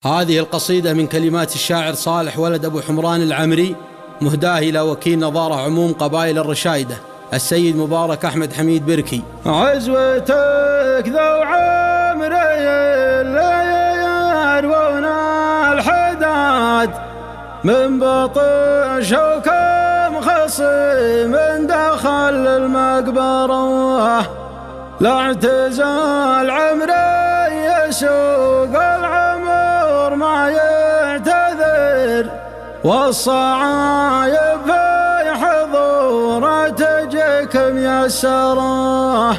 هذه القصيدة من كلمات الشاعر صالح ولد أبو حمران العمري، مهداة إلى وكيل نظارة عموم قبائل الرشايدة السيد مبارك أحمد حميد بركي. عزوتك ذو عمري اللي يروون الحداد من بطش وكم خصيم دخل المقبرة، لا اعتزال عمري يسوق العمر ما يعتذر، والصعايب في حضوره تجيك ميسره.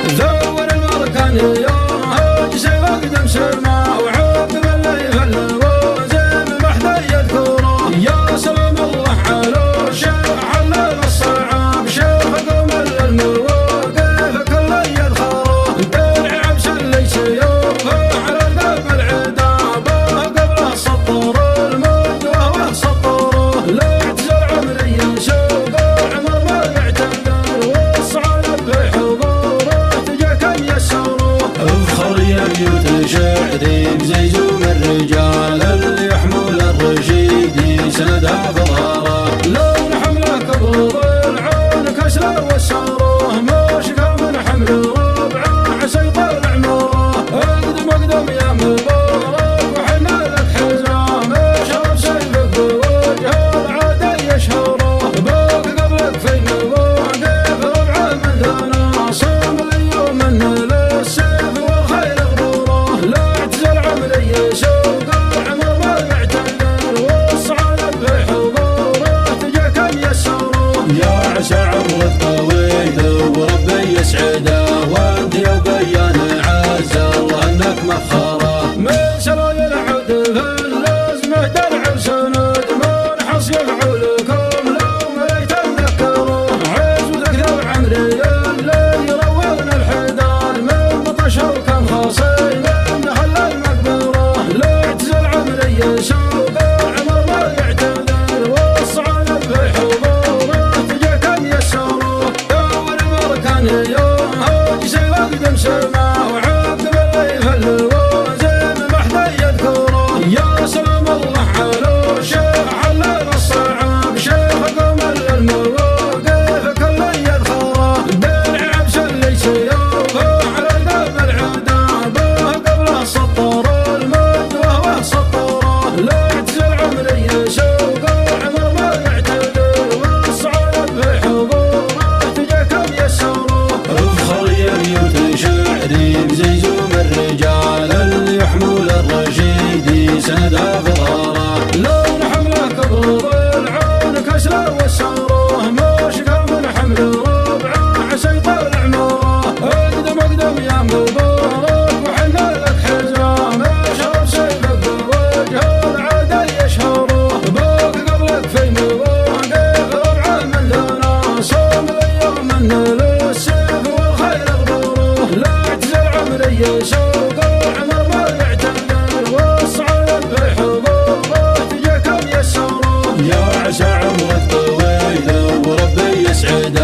ذور المركان يوم جسي وقدم سرما وعقب اللي يغلبون زين بحد يذكره. يا سلام الله على شيخ حلل الصعاب، شيخ قوم المواقف كل يذخره، درع عبس اللي سيوفه على قلب العدابه قبله سطر المد وهو سطره. لا اعتزل عمري يسوق العمر ما يعتذر، والصعايب في حضوره تجيك ميسره. افخر يا بيوت شعري بزيزوم الرجال اللي يحمل الرشيد سندها بظهره، لون حمله كبر ضلعون كسره وساره، مشقى من حمل ربعه عسى يطول عمره. اقدم يا مبارك وحنا لك حزام، اشرب سيفك بوجه العادل يشهره، باق قبلك في مواقف ربعه من ثنا صام اليوم منه للسيف والخيل غبوره. لا اعتزل عمري يسوق العمر ما يعتذر، والصعايب في حضوره تجيك ميسره. يا عسى عمرك طويل وربي يسعده، وانت يا بيان عز الله انك مخره، من سرايا العود في اللازمه درع وسند منحص يفعلكم لو ما يتذكره. عزوتك ذو عمري اللي يروون الحداد من بطش وكم خصيم دخل المقبره، لا اعتزل عمري يسوق العمر ما يعتذر، والصعايب في حضوره تجيك ميسره. دور المركان يوم جسي وقدم سما وعقب اللي يغلبون زين بحد يذكره. يا سلام الله على شيخ حلل الصعاب، شيخ قوم المواقف كل يذخره، درع عبس اللي سيوفه على قلب العدابه قبله سطر المد وهو سطره. لا اعتزل عمري يسوق العمر ما يعتذر، والصعايب في حضوره تجيك ميسره. افخر يا بيوت شعري بزيزوم الرجال اللي يحمل الرشيد سندها بظهره، لون حمله كبر ضلعون كسره وساره، مشقى من حمل ربعه عسى يطول عمره. اقدم يا مبارك وحنا لك حزام، اشرب سيفك بوجه العادل يشهره، باق قبلك في مواقف ربعه من ثنا صام اليوم منه للسيف والخيل غبوره. لا اعتزل عمري يسوق العمر ما يعتذر، والصعايب في حضوره تجيك ميسره. يا عسى عمرك طويل وربي يسعده،